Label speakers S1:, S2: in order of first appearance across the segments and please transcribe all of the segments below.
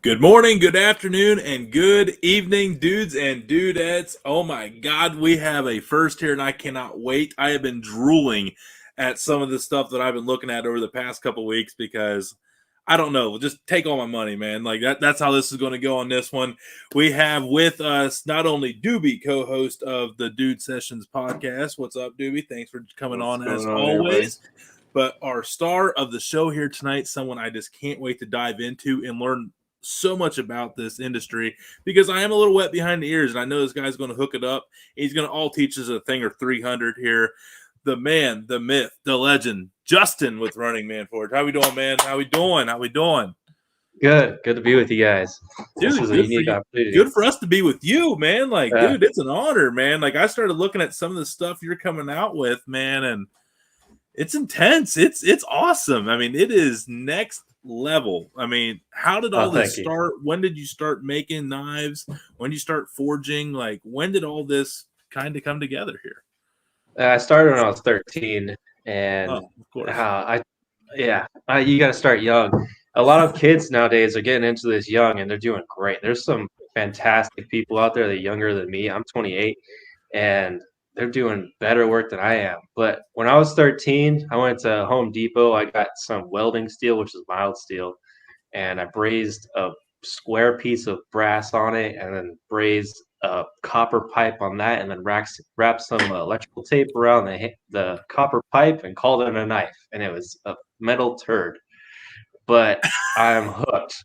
S1: Good morning, good afternoon, and good evening, dudes and dudettes. Oh my God, we have a first here, and I cannot wait. I have been drooling at some of the stuff that I've been looking at over the past couple weeks because I don't know. Just take all my money, man. Like that's how this is going to go on this one. We have with us not only Doobie, co-host of the Dude Sessions podcast. What's up, Doobie? Thanks for coming
S2: What's
S1: on as
S2: going on, everybody?
S1: always. But our star of the show here tonight, someone I just can't wait to dive into and learn so much about this industry because I am a little wet behind the ears, and I know this guy's going to hook it up. He's going to all teach us a thing or 300 here. The man, the myth, the legend, Justin with Running Man Forge. How we doing, man? How we doing? How we doing?
S3: Good to be with you guys.
S1: Dude,
S3: this is a
S1: good for
S3: unique
S1: you.
S3: opportunity.
S1: Good for us to be with you, man. Like, dude, it's an honor, man. Like, I started looking at some of the stuff you're coming out with, man, and it's intense. It's awesome. I mean, it is next level. I mean, how did all this start? When did you start making knives? When did you start forging? Like, when did all this kind of come together here?
S3: I started when I was 13, and
S1: of course.
S3: You got to start young. A lot of kids nowadays are getting into this young, and they're doing great. There's some fantastic people out there that are younger than me. I'm 28, and they're doing better work than I am. But when I was 13, I went to Home Depot. I got some welding steel, which is mild steel, and I brazed a square piece of brass on it, and then brazed a copper pipe on that, and then wrapped some electrical tape around the copper pipe and called it a knife. And it was a metal turd, but I'm hooked.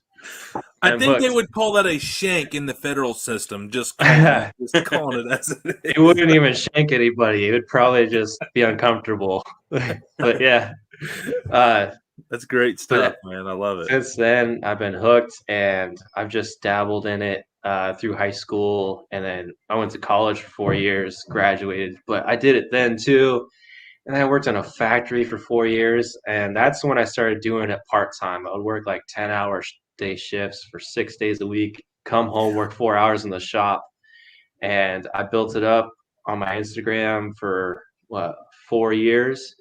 S1: I think they would call that a shank in the federal system. Just calling it as it is.
S3: It wouldn't even shank anybody. It would probably just be uncomfortable. But yeah.
S1: That's great stuff, man. I love it.
S3: Since then, I've been hooked, and I've just dabbled in it through high school, and then I went to college for 4 years, graduated. But I did it then too, and then I worked in a factory for 4 years, and that's when I started doing it part-time. I would work like 10-hour day shifts for 6 days a week, come home, work 4 hours in the shop, and I built it up on my Instagram for 4 years.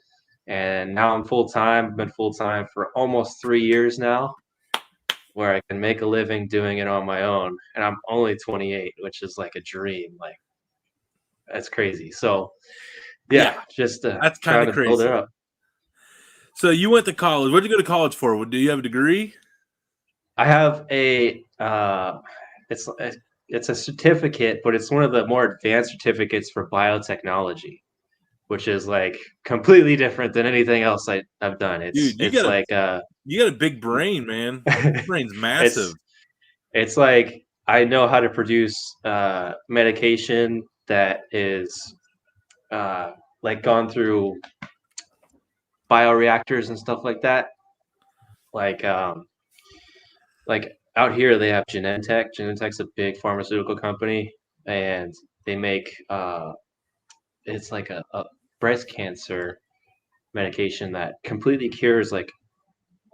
S3: And now I'm full-time. I've been full-time for almost 3 years now, where I can make a living doing it on my own. And I'm only 28, which is like a dream. Like, that's crazy. So, just
S1: that's
S3: trying to build it up.
S1: So you went to college. What did you go to college for? Do you have a degree?
S3: I have it's a certificate, but it's one of the more advanced certificates for biotechnology, which is like completely different than anything else I've done.
S1: You got a big brain, man. Your brain's massive.
S3: It's like I know how to produce medication that is like gone through bioreactors and stuff like that. Like out here they have Genentech. Genentech's a big pharmaceutical company, and they make it's like a breast cancer medication that completely cures like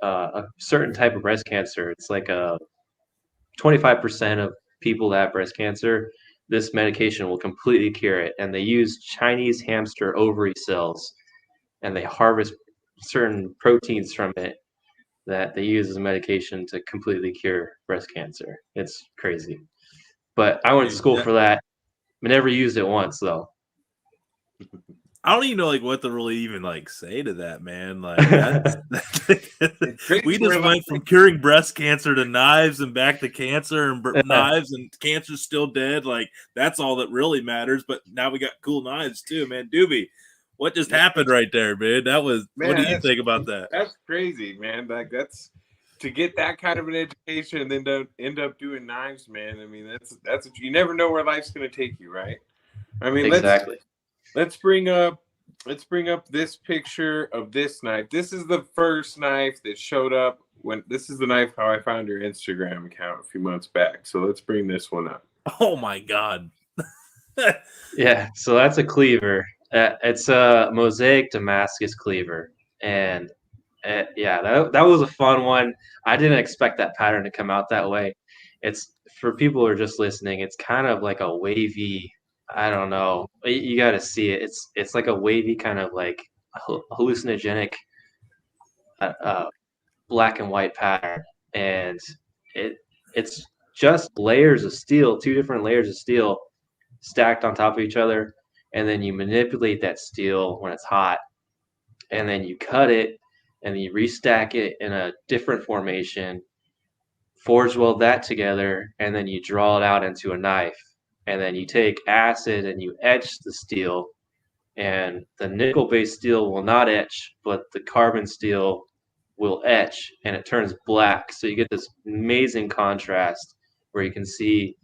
S3: a certain type of breast cancer. It's like 25% of people that have breast cancer, this medication will completely cure it. And they use Chinese hamster ovary cells, and they harvest certain proteins from it that they use as a medication to completely cure breast cancer. It's crazy. But I went to school for that. I never used it once though.
S1: I don't even know like what to really even like say to that, man. Like we just went from curing breast cancer to knives and back to cancer and knives, and cancer's still dead. Like that's all that really matters. But now we got cool knives too, man. Doobie, what just happened right there, man? That was what do you think about that?
S2: That's crazy, man. Like that's to get that kind of an education and then to end up doing knives, man. I mean, that's you never know where life's gonna take you, right? I mean,
S3: exactly.
S2: Let's bring up this picture of this knife. This is the first knife that showed up this is the knife how I found your Instagram account a few months back. So let's bring this one up.
S1: Oh my God.
S3: Yeah, so that's a cleaver. It's a mosaic Damascus cleaver, and that was a fun one. I didn't expect that pattern to come out that way. It's for people who are just listening. It's kind of like a wavy. I don't know. You got to see it. It's like a wavy kind of like hallucinogenic black and white pattern, and it's just layers of steel, 2 different layers of steel stacked on top of each other, and then you manipulate that steel when it's hot, and then you cut it, and then you restack it in a different formation, forge weld that together, and then you draw it out into a knife. And then you take acid and you etch the steel, and the nickel-based steel will not etch, but the carbon steel will etch, and it turns black. So you get this amazing contrast where you can see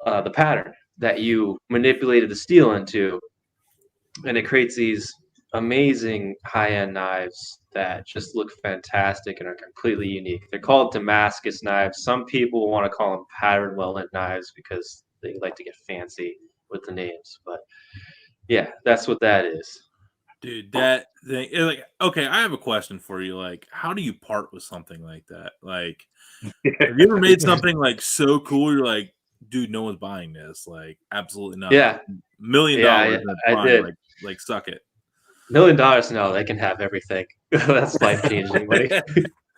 S3: the pattern that you manipulated the steel into, and it creates these amazing high-end knives that just look fantastic and are completely unique. They're called Damascus knives. Some people want to call them pattern welded knives because they like to get fancy with the names, but yeah, that's what that is.
S1: Dude, that thing, like, okay, I have a question for you. Like, how do you part with something like that? Like, have you ever made something like so cool? You're like, dude, no one's buying this. Like, absolutely not.
S3: Yeah,
S1: $1 million,
S3: yeah,
S1: that's
S3: I
S1: fine.
S3: did.
S1: Like, suck it.
S3: $1 million, no, they can have everything. That's life changing money.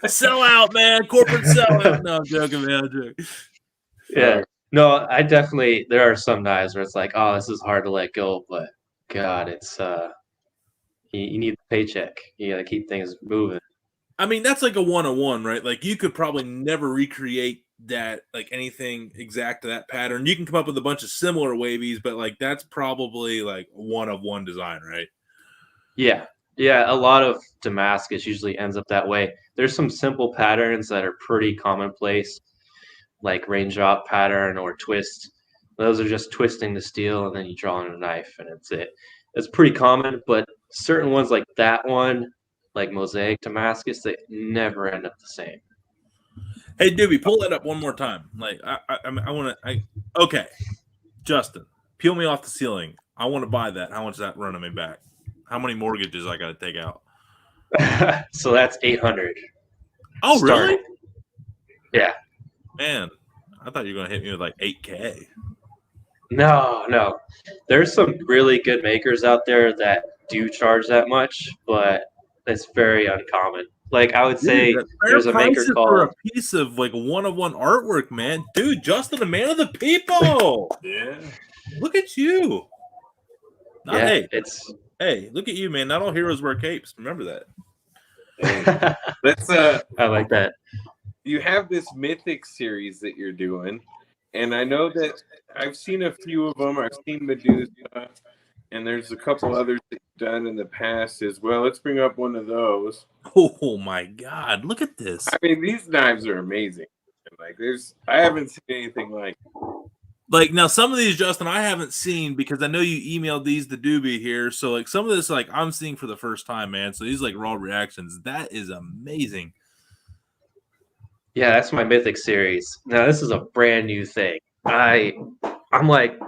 S1: Sell out, man. Corporate sellout. No, I'm joking, man. I'm joking.
S3: Yeah. No, I definitely, there are some knives where it's like, oh, this is hard to let go, but God, it's you need the paycheck. You gotta keep things moving.
S1: I mean, that's like a 101, right? Like, you could probably never recreate that, like anything exact to that pattern. You can come up with a bunch of similar wavies, but like that's probably like one of one design, right?
S3: Yeah. Yeah, a lot of Damascus usually ends up that way. There's some simple patterns that are pretty commonplace, like raindrop pattern or twist. Those are just twisting the steel and then you draw on a knife and that's it. It's pretty common, but certain ones like that one, like mosaic Damascus, they never end up the same.
S1: Hey, Doobie, pull that up one more time. Like, I want to. Okay, Justin, peel me off the ceiling. I want to buy that. How much is that running me back? How many mortgages I got to take out?
S3: So that's 800.
S1: Oh,
S3: starting.
S1: really?
S3: Yeah.
S1: Man, I thought you were gonna hit me with like 8K.
S3: No. There's some really good makers out there that do charge that much, but it's very uncommon. Like I would say,
S1: Dude,
S3: there's a maker
S1: for
S3: called.
S1: a piece of like one-of-one artwork, man. Dude, Justin, a man of the people.
S2: Yeah.
S1: Look at you. Not
S3: Yeah,
S1: hey, look at you, man. Not all heroes wear capes. Remember that.
S2: Let's
S3: I like that.
S2: you have this mythic series that you're doing, and I know that I've seen a few of them. I've seen Medusa, and there's a couple others that you've done in the past as well. Let's bring up one of those.
S1: Oh my God, look at this.
S2: I mean, these knives are amazing. Like, I haven't seen anything like.
S1: Like, now some of these, Justin, I haven't seen because I know you emailed these to Doobie here. So like some of this, like I'm seeing for the first time, man. So these like raw reactions. That is amazing.
S3: Yeah, that's my mythic series. Now this is a brand new thing. I'm like,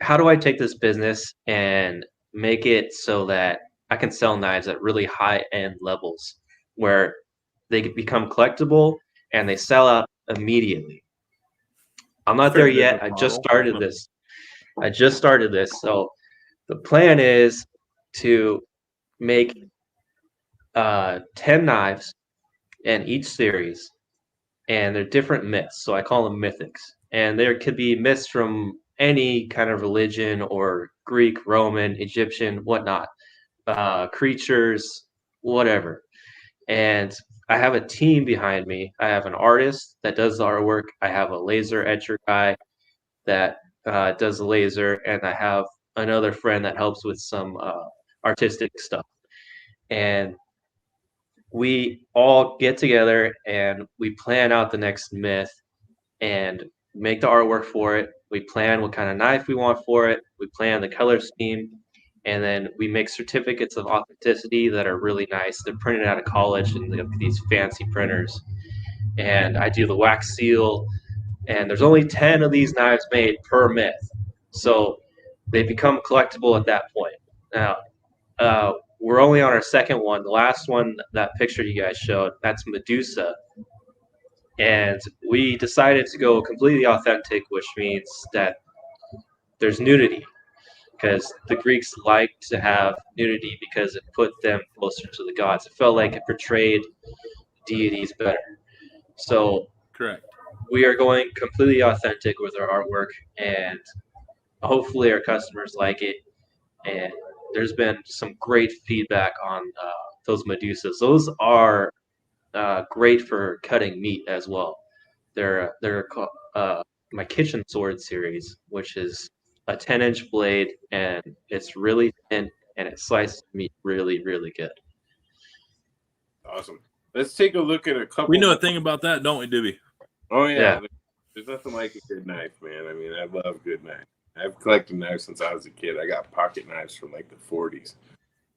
S3: how do I take this business and make it so that I can sell knives at really high end levels where they could become collectible and they sell out immediately. I'm not there yet. I just started this. So the plan is to make 10 knives in each series, and they're different myths. So I call them mythics. And there could be myths from any kind of religion or Greek, Roman, Egyptian, whatnot, creatures, whatever. And I have a team behind me. I have an artist that does the artwork. I have a laser etcher guy that does the laser, and I have another friend that helps with some artistic stuff. And we all get together and we plan out the next myth and make the artwork for it. We plan what kind of knife we want for it. We plan the color scheme, and then we make certificates of authenticity that are really nice. They're printed out of college in these fancy printers. And I do the wax seal, and there's only 10 of these knives made per myth. So they become collectible at that point. Now, we're only on our second one. The last one, that picture you guys showed, that's Medusa. And we decided to go completely authentic, which means that there's nudity, because the Greeks liked to have nudity because it put them closer to the gods. It felt like it portrayed deities better. So
S1: Correct.
S3: we are going completely authentic with our artwork, and hopefully our customers like it. And there's been some great feedback on those Medusas. Those are great for cutting meat as well. They're my kitchen sword series, which is a 10-inch blade, and it's really thin, and it slices meat really, really good.
S2: Awesome. Let's take a look at a couple.
S1: We know a thing about that, don't we, Doobie?
S2: Oh yeah.
S3: Yeah.
S2: There's nothing like a good knife, man. I mean, I love good knives. I've collected knives since I was a kid. I got pocket knives from like the 40s.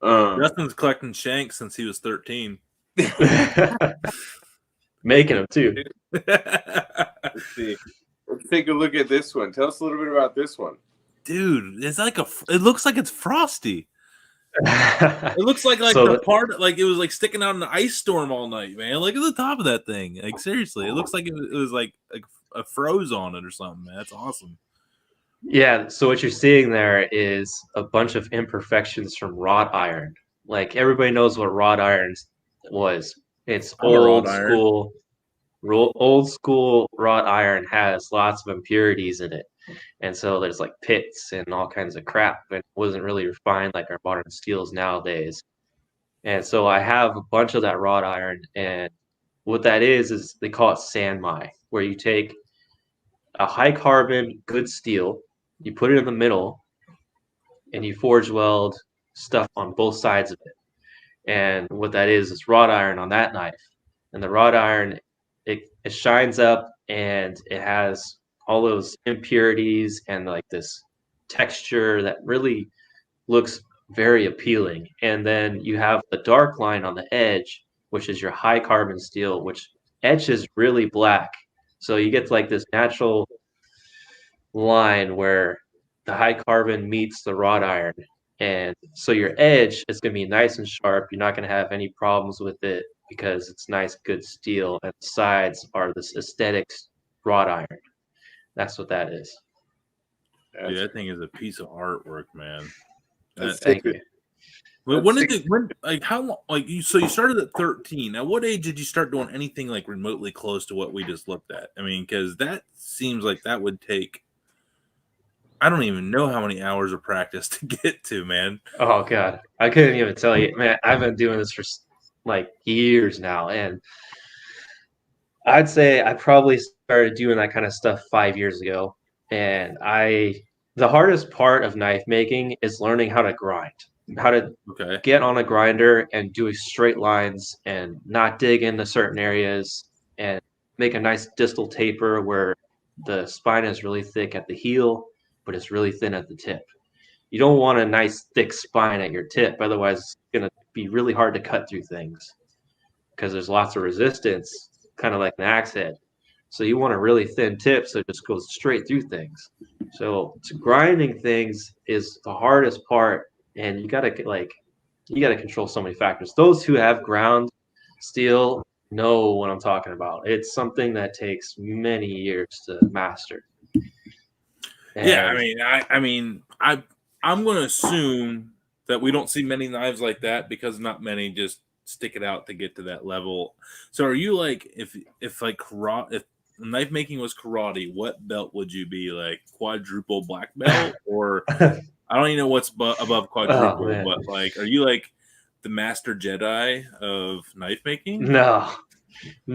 S1: Justin's collecting shanks since he was 13.
S3: Making them too.
S2: Let's see. Let's take a look at this one. Tell us a little bit about this one.
S1: Dude, it's like it looks like it's frosty. It looks like
S3: So
S1: the part, like it was like sticking out in an ice storm all night, man. Look at the top of that thing. Like seriously, it looks like it was like a froze on it or something, man. That's awesome.
S3: Yeah, so what you're seeing there is a bunch of imperfections from wrought iron. Like everybody knows what wrought iron was. It's
S1: I'm a wrought iron.
S3: old school wrought iron has lots of impurities in it. And so there's like pits and all kinds of crap, and it wasn't really refined like our modern steels nowadays. And so I have a bunch of that wrought iron, and what that is they call it sanmai, where you take a high carbon good steel, you put it in the middle, and you forge weld stuff on both sides of it. And what that is wrought iron on that knife. And the wrought iron, it shines up, and it has all those impurities and like this texture that really looks very appealing. And then you have the dark line on the edge, which is your high carbon steel, which etches really black. So you get like this natural line where the high carbon meets the wrought iron. And so your edge is going to be nice and sharp. You're not going to have any problems with it because it's nice, good steel. And the sides are this aesthetic wrought iron. That's what that is.
S1: Dude, that thing is a piece of artwork, man.
S3: Thank you.
S1: How long, like so you started at 13. At what age did you start doing anything like remotely close to what we just looked at? I mean, because that seems like that would take, I don't even know how many hours of practice to get to, man.
S3: Oh God, I couldn't even tell you, man. I've been doing this for like years now, and I'd say I probably started doing that kind of stuff 5 years ago. And the hardest part of knife making is learning how to grind, how to get on a grinder and do straight lines and not dig into certain areas and make a nice distal taper where the spine is really thick at the heel, but it's really thin at the tip. You don't want a nice thick spine at your tip, otherwise it's going to be really hard to cut through things because there's lots of resistance, kind of like an axe head. So you want a really thin tip so it just goes straight through things. So grinding things is the hardest part, and you gotta control so many factors. Those who have ground steel know what I'm talking about. It's something that takes many years to master.
S1: And yeah, I'm going to assume that we don't see many knives like that because not many just stick it out to get to that level. So are you like, if knife making was karate, what belt would you be? Like quadruple black belt, or I don't even know what's above quadruple, but like, are you like the master Jedi of knife making?
S3: No,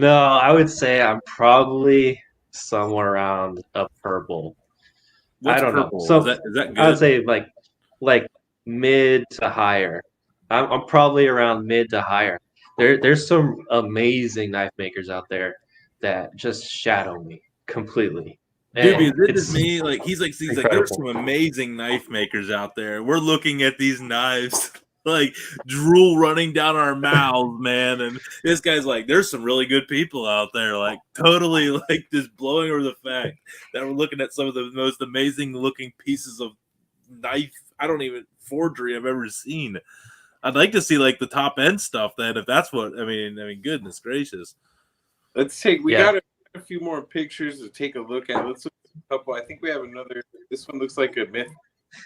S3: I would say I'm probably somewhere around a purple.
S1: What's
S3: I don't
S1: purple?
S3: know. So
S1: is that good?
S3: I would say like mid to higher. I'm probably around mid to higher. There's some amazing knife makers out there that just shadow me completely.
S1: Dude, it's me. Like he's like there's some amazing knife makers out there. We're looking at these knives, like drool running down our mouths, man. And this guy's like, there's some really good people out there, like totally like just blowing over the fact that we're looking at some of the most amazing looking pieces of knife, forgery I've ever seen. I'd like to see like the top end stuff then, if that's what I mean, goodness gracious.
S2: Let's take got a few more pictures to take a look at. Let's look at a couple. I think we have another. This one looks like a myth.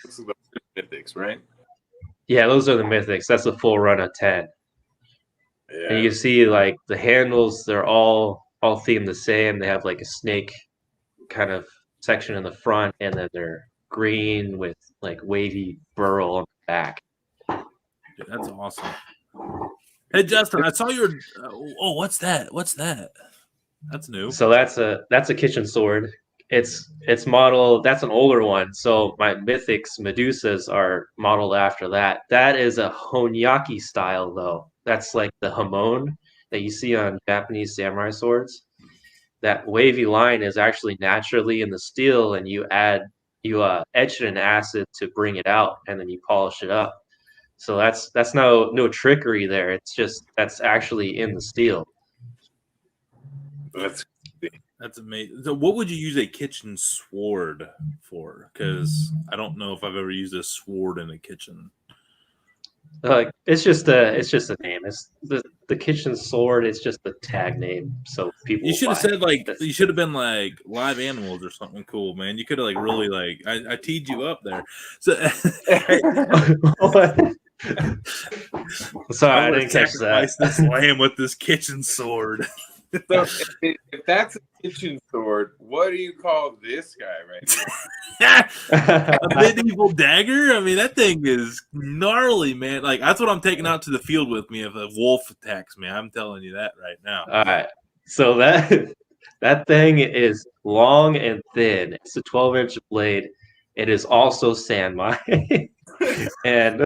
S2: This is the mythics, right?
S3: Yeah, those are the mythics. That's a full run of 10. Yeah. And you see like the handles, they're all all themed the same. They have like a snake kind of section in the front, and then they're green with like wavy burl on the back.
S1: Dude, that's awesome. Hey Justin, I saw your. Oh, what's that? What's that? That's new.
S3: So that's a kitchen sword. It's modeled. That's an older one. So my mythics Medusas are modeled after that. That is a Honyaki style though. That's like the hamon that you see on Japanese samurai swords. That wavy line is actually naturally in the steel, and you etch it in acid to bring it out, and then you polish it up. So that's no trickery there. It's just that's actually in the steel.
S1: That's amazing. So, what would you use a kitchen sword for? Because I don't know if I've ever used a sword in a kitchen.
S3: It's just a name. It's the kitchen sword. It's just the tag name, so people.
S1: You should have said like
S3: That's,
S1: you should have been like live animals or something cool, man. You could have like really like I teed you up there. So
S3: sorry, I
S1: I'm gonna
S3: didn't catch that.
S1: sacrifice this lamb with this kitchen sword.
S2: So if that's a kitchen sword, what do you call this guy right
S1: A medieval dagger? I mean, that thing is gnarly, man. Like that's what I'm taking out to the field with me if a wolf attacks me. I'm telling you that right now.
S3: All right, so that thing is long and thin. It's a 12-inch blade. It is also sanmai, and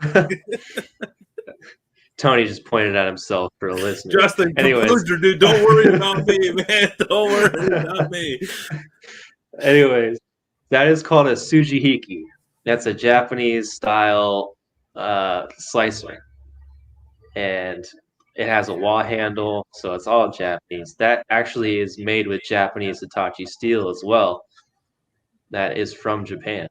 S3: Tony just pointed at himself for a listener.
S1: Justin, composure, dude. Don't worry about me, man. Don't worry about me.
S3: Anyways, that is called a Tsujihiki. That's a Japanese style slicer, and it has a wah handle, so it's all Japanese. That actually is made with Japanese Hitachi steel as well. That is from Japan.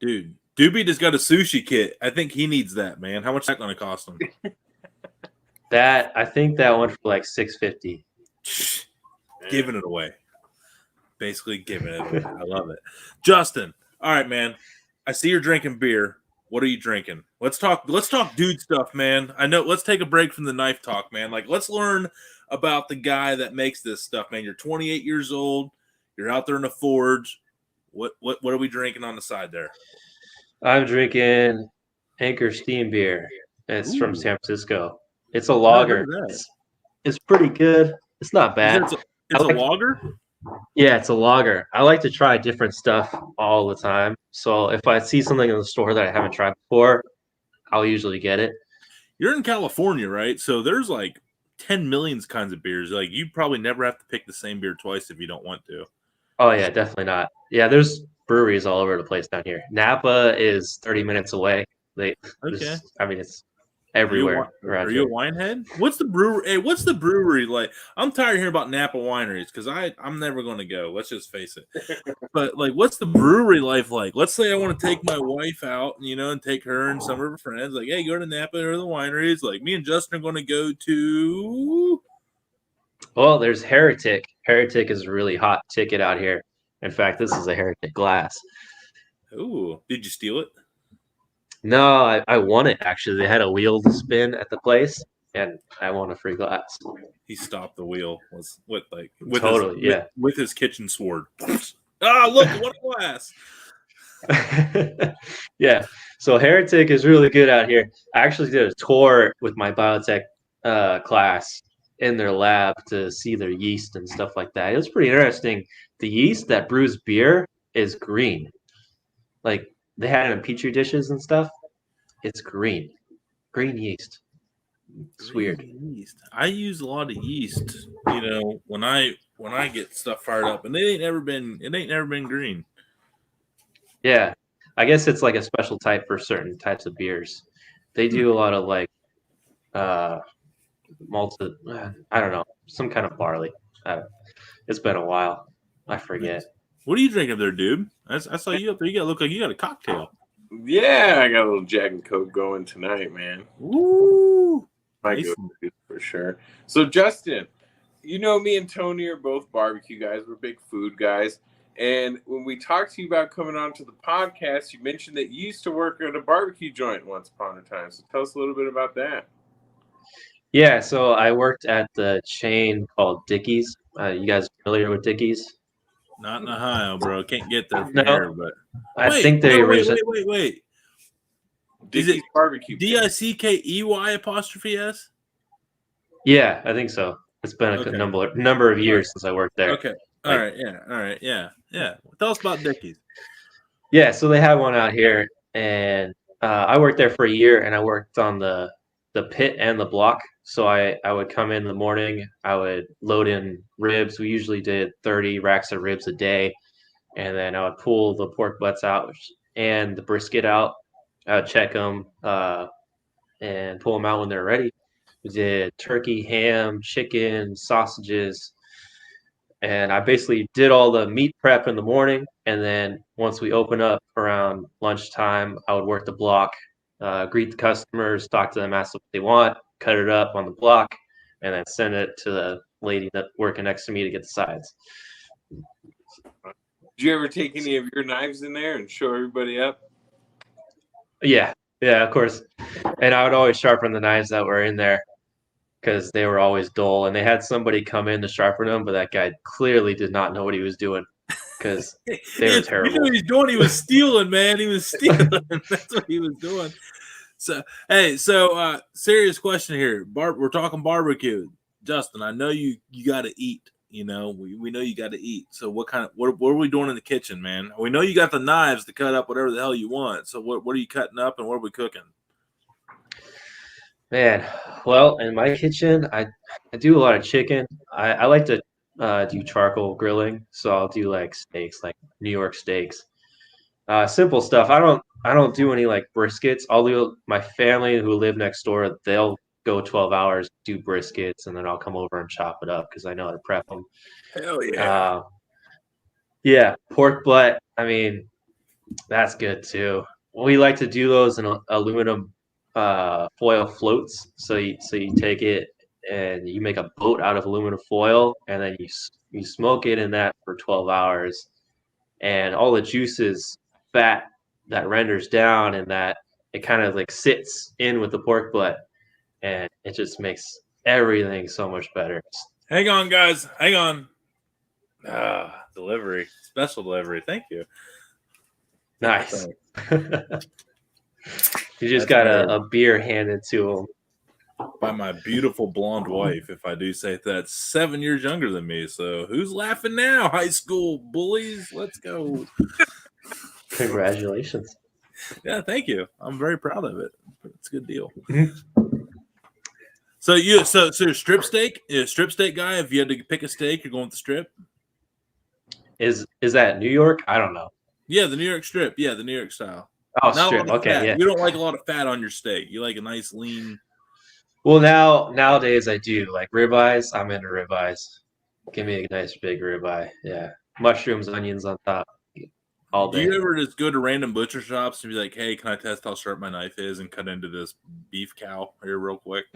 S1: Dude, Doobie just got a sushi kit. I think he needs that, man. How much is that going to cost him?
S3: I think that one for like $650.
S1: Giving it away. Basically giving it away. I love it. Justin, all right, man. I see you're drinking beer. What are you drinking? Let's talk dude stuff, man. I know let's take a break from the knife talk, man. Like let's learn about the guy that makes this stuff, man. You're 28 years old. You're out there in the forge. What are we drinking on the side there?
S3: I'm drinking Anchor Steam beer. It's from San Francisco. It's a lager. It's pretty good. It's not bad.
S1: It's a lager?
S3: Yeah, it's a lager. I like to try different stuff all the time. So if I see something in the store that I haven't tried before, I'll usually get it.
S1: You're in California, right? So there's like 10 million kinds of beers. Like you probably never have to pick the same beer twice if you don't want to.
S3: Oh yeah, definitely not. Yeah, there's breweries all over the place down here. Napa is 30 minutes away. It's everywhere.
S1: Are you a wine head? What's the brewery? Hey, what's the brewery like? I'm tired of hearing about Napa wineries because I'm never going to go. Let's just face it. But like, what's the brewery life like? Let's say I want to take my wife out, and take her and some of her friends. Like, hey, go to Napa or the wineries. Like, me and Justin are going to go to.
S3: Well, there's Heretic. Heretic is a really hot ticket out here. In fact, this is a Heretic glass.
S1: Ooh, did you steal it?
S3: No, I won it actually. They had a wheel to spin at the place, and I won a free glass.
S1: He stopped the wheel. With his kitchen sword. Look, what a glass!
S3: Yeah, so Heretic is really good out here. I actually did a tour with my biotech class in their lab to see their yeast and stuff like that. It was pretty interesting. The yeast that brews beer is green. Like they had it in petri dishes and stuff. It's green yeast. It's weird.
S1: Yeast. I use a lot of yeast. When I get stuff fired up, and it ain't never been green.
S3: Yeah, I guess it's like a special type for certain types of beers. They do a lot of like malted. I don't know, some kind of barley. It's been a while. I forget.
S1: What are you drinking there, dude? I saw you up there. You look like you got a cocktail.
S2: Yeah, I got a little Jack and Coke going tonight, man.
S1: Woo!
S2: Nice. For sure. So, Justin, me and Tony are both barbecue guys. We're big food guys. And when we talked to you about coming on to the podcast, you mentioned that you used to work at a barbecue joint once upon a time. So tell us a little bit about that.
S3: Yeah, so I worked at the chain called Dickies. You guys familiar with Dickies?
S1: Not in Ohio, bro. Can't get there from
S3: No,
S1: here. But
S3: I
S1: wait,
S3: think they
S1: no, wait,
S3: originally.
S1: wait, wait, wait. Is
S2: Dickey's
S1: it
S2: barbecue.
S1: Dickey_apostrophe_s?
S3: Yeah, I think so. It's been a
S1: Okay.
S3: number of
S1: All
S3: years
S1: right.
S3: since I worked there.
S1: Okay. All
S3: Like,
S1: right. Yeah. All right. Yeah. Yeah. Tell us about Dickies.
S3: yeah, so they had one out here, and I worked there for a year, and I worked on the pit and the block. So I would come in the morning, I would load in ribs. We usually did 30 racks of ribs a day, and then I would pull the pork butts out and the brisket out. I would check them and pull them out when they're ready. We did turkey, ham, chicken, sausages, and I basically did all the meat prep in the morning. And then once we open up around lunchtime, I would work the block, greet the customers, talk to them, ask what they want, cut it up on the block, and then send it to the lady that working next to me to get the sides.
S2: Did you ever take any of your knives in there and show everybody up?
S3: Yeah, of course. And I would always sharpen the knives that were in there because they were always dull. And they had somebody come in to sharpen them, but that guy clearly did not know what he was doing because they were terrible.
S1: You know what he's doing? He was stealing, man. He was stealing. That's what he was doing. So, hey, serious question here. We're talking barbecue. Justin, I know you got to eat. You know, we know you got to eat. So what are we doing in the kitchen, man? We know you got the knives to cut up whatever the hell you want. So what are you cutting up and what are we cooking?
S3: Man, well, in my kitchen, I do a lot of chicken. I like to do charcoal grilling, so I'll do like steaks, like New York steaks. Simple stuff. I don't do any like briskets. I'll do my family who live next door. They'll go 12 hours, do briskets, and then I'll come over and chop it up because I know how to prep them.
S1: Hell yeah.
S3: Yeah, pork butt. I mean, that's good too. We like to do those in aluminum foil floats. So you take it and you make a boat out of aluminum foil, and then you smoke it in that for 12 hours, and all the juices, fat that renders down, and that it kind of like sits in with the pork butt, and it just makes everything so much better.
S1: Hang on, guys. Hang on. Delivery. Special delivery. Thank you.
S3: Nice. You just got a beer handed to him.
S1: By my beautiful blonde wife, if I do say that. 7 years younger than me. So who's laughing now? High school bullies. Let's go.
S3: Congratulations.
S1: Yeah, thank you. I'm very proud of it. It's a good deal.
S3: Mm-hmm.
S1: So you're strip steak? You're a strip steak guy? If you had to pick a steak, you're going with the strip?
S3: Is that New York? I don't know.
S1: Yeah, the New York strip. Yeah, the New York style.
S3: Oh,
S1: Not
S3: strip. Okay,
S1: fat.
S3: yeah.
S1: You don't like a lot of fat on your steak. You like a nice lean.
S3: Well, nowadays I do like ribeyes. I'm into ribeyes. Give me a nice big ribeye. Yeah, mushrooms, onions on top, all day.
S1: Do you ever just go to random butcher shops and be like, "Hey, can I test how sharp my knife is and cut into this beef cow here real quick?"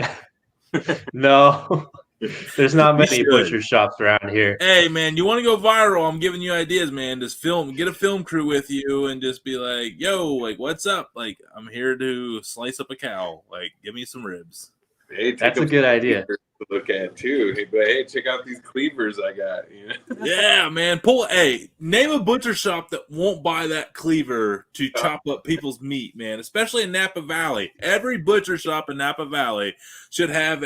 S3: No, there's not many butcher shops around here.
S1: Hey, man, you want to go viral? I'm giving you ideas, man. Just get a film crew with you and just be like, "Yo, like, what's up? Like, I'm here to slice up a cow. Like, give me some ribs."
S2: Hey,
S3: that's a good idea
S2: to look at too. Hey, check out these cleavers I got. You know?
S1: Yeah, man. Name a butcher shop that won't buy that cleaver to chop up people's meat, man. Especially in Napa Valley. Every butcher shop in Napa Valley should have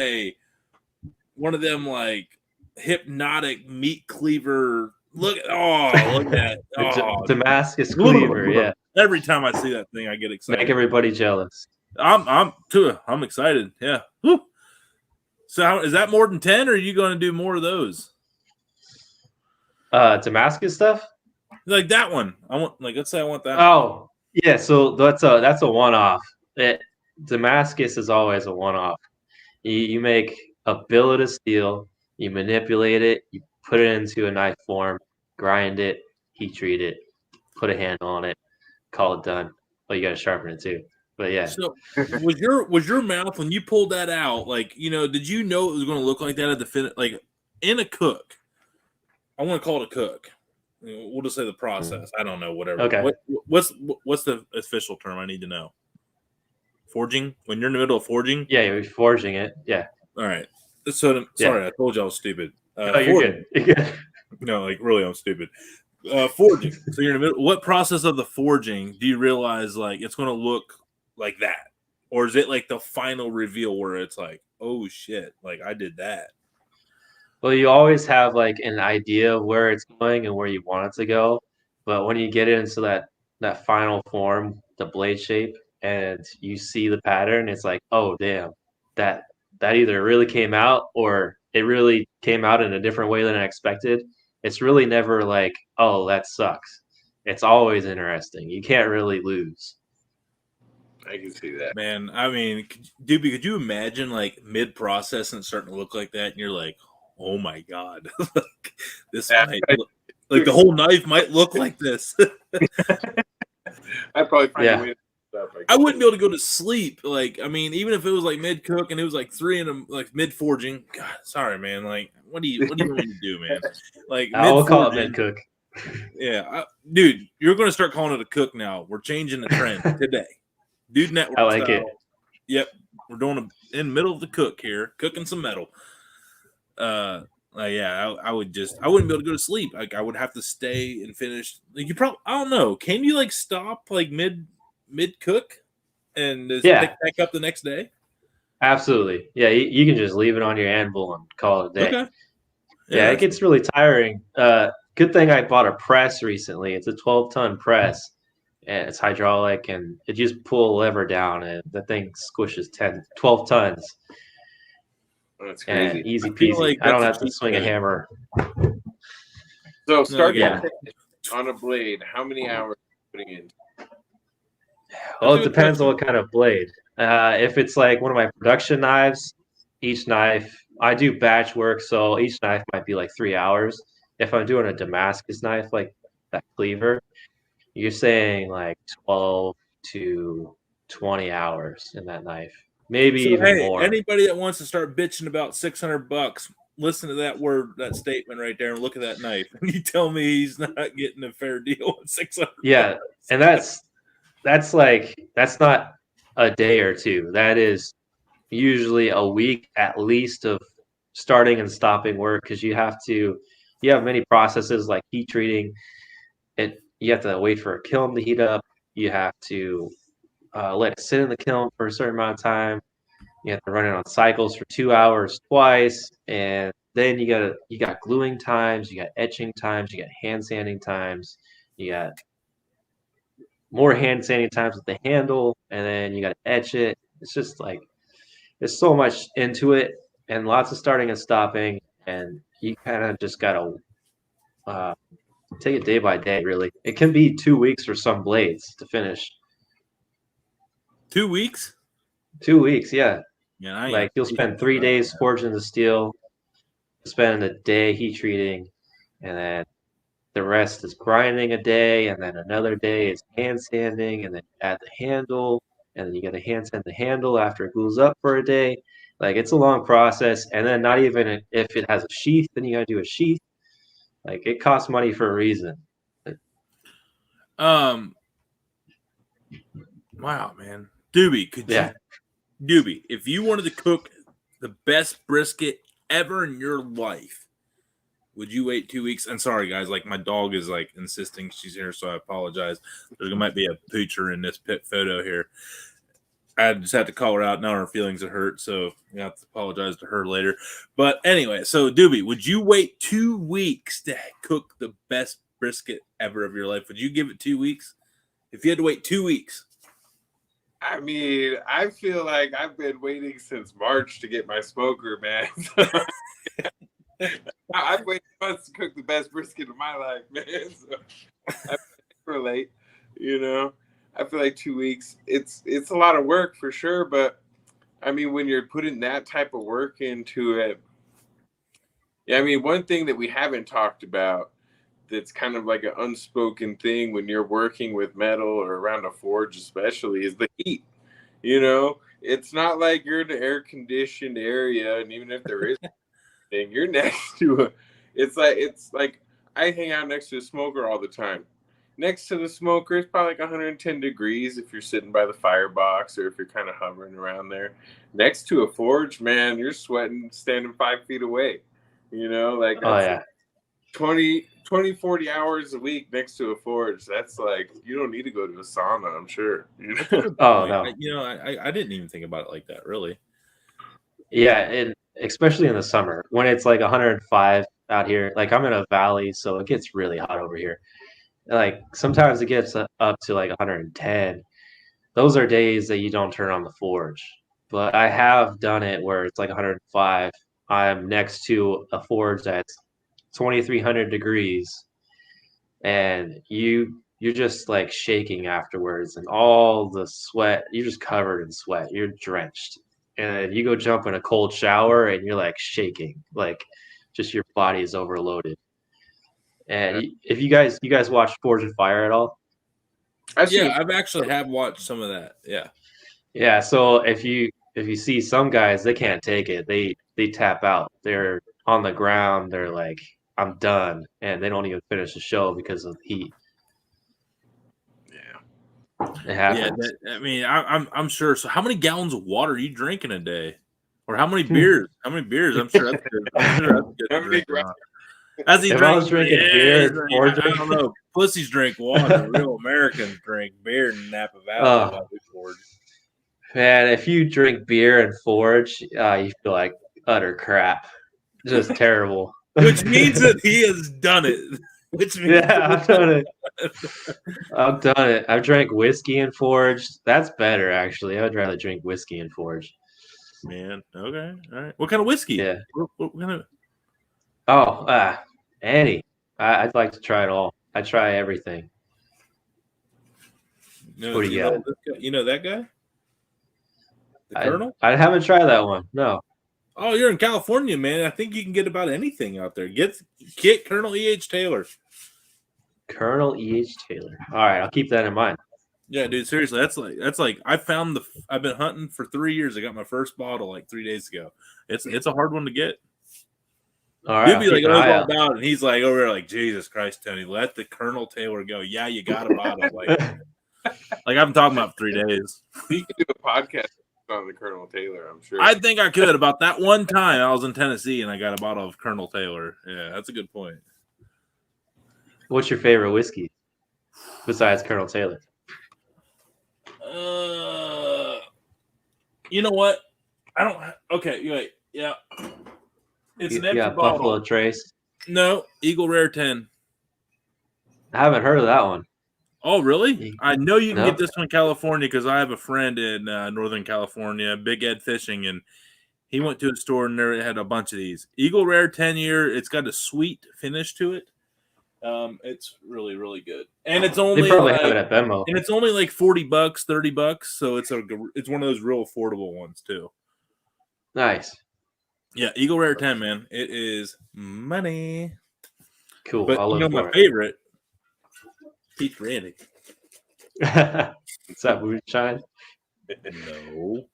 S1: one of them like hypnotic meat cleaver. Look at that. Oh,
S3: Damascus cleaver. Yeah.
S1: Every time I see that thing, I get excited.
S3: Make everybody jealous.
S1: I'm excited. Yeah. Woo. So is that more than 10 or are you going to do more of those?
S3: Damascus stuff?
S1: Like that one. Let's say I want that.
S3: Oh, yeah, so that's a one-off. Damascus is always a one-off. You make a billet of steel, you manipulate it, you put it into a knife form, grind it, heat treat it, put a handle on it, call it done. Well, you got to sharpen it too. But yeah.
S1: So was your mouth when you pulled that out, like, did you know it was going to look like that at the finish? Like in a cook, I want to call it a cook. We'll just say the process. I don't know, whatever.
S3: Okay.
S1: What's the official term? I need to know. Forging? When you're in the middle of forging?
S3: Yeah, you're forging it. Yeah.
S1: All right. So sorry, I told you I was stupid.
S3: Oh, you're
S1: Forging.
S3: good. You're good.
S1: No, like really, I'm stupid. Forging. So you're in the middle. What process of the forging do you realize like it's going to look like that, or is it like the final reveal where it's like, oh shit, like I did that?
S3: Well, you always have like an idea of where it's going and where you want it to go, but when you get into that final form, the blade shape, and you see the pattern, it's like, oh damn, that that either really came out or it really came out in a different way than I expected. It's really never like, oh, that sucks. It's always interesting. You can't really lose.
S2: I can see that.
S1: Man, I mean, Doobie, could you imagine like mid process and it's starting to look like that, and you're like, oh my god, like, this
S2: Yeah,
S1: might look, like the whole knife might look like this.
S2: I'd probably find
S3: Yeah.
S2: a way to stuff.
S1: I wouldn't be able to go to sleep. Like, I mean, even if it was like mid cook and it was like 3 in the like mid forging. God, sorry, man. Like, what do you want me to do, man? Like
S3: I will
S1: mid
S3: call it
S1: forging.
S3: mid cook.
S1: Yeah, dude, you're going to start calling it a cook now. We're changing the trend today. Dude Network
S3: I like
S1: style.
S3: it.
S1: Yep, we're doing in the middle of the cook here, cooking some metal. Yeah, I would just, I wouldn't be able to go to sleep. Like, I would have to stay and finish. Like, you probably, I don't know. Can you like stop like mid cook and just
S3: Yeah.
S1: pick back up the next day?
S3: Absolutely. Yeah, you can just leave it on your anvil and call it a day.
S1: Okay.
S3: Yeah, it gets really tiring. Good thing I bought a press recently. It's a 12-ton press, and it's hydraulic, and it just pull a lever down, and the thing squishes 12 tons.
S2: That's
S3: And
S2: crazy.
S3: easy
S1: I feel
S3: peasy.
S1: like
S3: I don't
S1: that's
S3: have
S1: a
S3: to swing a
S1: cheat code.
S3: hammer.
S2: So starting
S3: yeah.
S2: on a blade, how many hours are you putting in?
S3: Well,
S1: That's
S3: it
S1: a good
S3: depends on
S1: question.
S3: what kind of blade. If it's like one of my production knives, each knife, I do batch work, so each knife might be like 3 hours. If I'm doing a Damascus knife, like that cleaver, you're saying like 12 to 20 hours in that knife, maybe
S1: So
S3: even
S1: hey,
S3: more.
S1: anybody that wants to start bitching about $600, listen to that word, that statement right there, and look at that knife. And you tell me he's not getting a fair deal with $600.
S3: Yeah, and that's not a day or two. That is usually a week at least of starting and stopping work because you have many processes like heat treating. You have to wait for a kiln to heat up. You have to let it sit in the kiln for a certain amount of time. You have to run it on cycles for 2 hours twice, and then you got gluing times, you got etching times, you got hand sanding times, you got more hand sanding times with the handle, and then you got to etch it. It's just like there's so much into it, and lots of starting and stopping, and you kind of just gotta take it day by day. Really, it can be 2 weeks for some blades to finish.
S1: 2 weeks?
S3: 2 weeks, yeah.
S1: Yeah, I
S3: Like
S1: ain't
S3: you'll spend 3 days forging the steel, spend a day heat treating, and then the rest is grinding a day, and then another day is hand sanding, and then add the handle, and then you got to hand sand the handle after it glues up for a day. Like it's a long process, and then not even if it has a sheath, then you got to do a sheath. Like it costs money for a reason.
S1: Wow, man. Doobie, Doobie, if you wanted to cook the best brisket ever in your life, would you wait 2 weeks? And sorry, guys, like my dog is like insisting she's here, so I apologize. There might be a poocher in this pit photo here. I just had to call her out. Now her feelings are hurt, so I have to apologize to her later. But anyway, so Doobie, would you wait 2 weeks to cook the best brisket ever of your life? Would you give it 2 weeks? If you had to wait 2 weeks.
S2: I mean, I feel like I've been waiting since March to get my smoker, man. I've waited months to cook the best brisket of my life, man. So I relate, you know. I feel like 2 weeks. It's a lot of work for sure, but I mean, when you're putting that type of work into it, yeah. I mean, one thing that we haven't talked about that's kind of like an unspoken thing when you're working with metal or around a forge, especially, is the heat. You know, it's not like you're in an air conditioned area, and even if there is thing, you're next to a. It's like I hang out next to a smoker all the time. Next to the smoker, it's probably like 110 degrees if you're sitting by the firebox or if you're kind of hovering around there. Next to a forge, man, you're sweating standing 5 feet away. Like
S3: Oh
S2: that's
S3: yeah.
S2: 20, 40 hours a week next to a forge. That's like, you don't need to go to a sauna, I'm sure.
S1: That's a good
S3: Oh
S1: point.
S3: no.
S1: I didn't even think about it like that, really.
S3: Yeah, and especially in the summer when it's like 105 out here. Like I'm in a valley, so it gets really hot over here. Like sometimes it gets up to like 110. Those are days that you don't turn on the forge. But I have done it where it's like 105. I'm next to a forge that's 2300 degrees, and you're just like shaking afterwards, and all the sweat, you're just covered in sweat, you're drenched, and you go jump in a cold shower and you're like shaking, like just your body is overloaded. And if you guys watch Forge and Fire at all?
S2: I've
S1: Yeah,
S2: seen
S1: I've actually have watched some of that. Yeah.
S3: Yeah, so if you see some guys, they can't take it. They tap out. They're on the ground. They're like, I'm done, and they don't even finish the show because of the heat. It
S1: Yeah,
S3: happens.
S1: I'm sure. So, how many gallons of water are you drinking a day, or how many beers? How many beers? I'm sure that's good. I'm sure that's good
S2: How
S1: to
S2: many
S1: drink. As he
S3: If I
S1: drinks,
S3: was drinking beer and
S1: I don't know. Pussies drink water. Real Americans drink beer in Napa Valley
S3: Oh
S1: while we forge.
S3: man, if you drink beer and forge, you feel like utter crap. Just terrible.
S1: Which means that he has done it. Which means
S3: Yeah, I've done it. I've done it. I've drank whiskey and forge. That's better, actually. I'd rather drink whiskey and forge.
S1: man. Okay, all right. What kind of whiskey?
S3: Yeah.
S1: What kind of?
S3: Oh, any. I'd like to try it all. I try everything. What do you got?
S1: this guy, you know that guy, the
S3: I
S1: Colonel.
S3: I haven't tried that one. No.
S1: Oh, you're in California, man. I think you can get about anything out there. Get Colonel E.H. Taylor.
S3: Colonel E.H. Taylor. All right, I'll keep that in mind.
S1: Yeah, dude. Seriously, that's like I've been hunting for 3 years. I got my first bottle like 3 days ago. It's a hard one to get.
S3: All right,
S1: He'll
S3: I'll
S1: be like,
S3: keep an
S1: "Oh, it's
S3: eye
S1: all
S3: out.
S1: about," and he's like over there, like, "Jesus Christ, Tony, let the Colonel Taylor go." Yeah, you got a bottle. Like I've been talking about for 3 days.
S2: you could do a podcast on the Colonel Taylor, I'm sure.
S1: I think I could. About that one time I was in Tennessee and I got a bottle of Colonel Taylor. Yeah, that's a good point.
S3: What's your favorite whiskey besides Colonel Taylor?
S1: You know what? I don't. Okay, wait. Yeah, it's an
S3: You
S1: empty
S3: got
S1: bottle.
S3: Buffalo Trace.
S1: No, Eagle Rare 10.
S3: I haven't heard of that one.
S1: Oh, really? I know you can
S3: No.
S1: get this one in California because I have a friend in Northern California, Big Ed Fishing, and he went to a store and there had a bunch of these. Eagle Rare 10-year. It's got a sweet finish to it. It's really, really good, and it's
S3: They
S1: only
S3: probably
S1: like,
S3: have it at Venmo.
S1: and it's only like $40, $30. So it's one of those real affordable ones too.
S3: Nice.
S1: Yeah, Eagle Rare 10, man. It is money.
S3: Cool.
S1: But
S3: I'll
S1: you know
S3: look
S1: my
S3: for
S1: favorite, Peach Randy.
S3: it. Is that moonshine?
S1: No,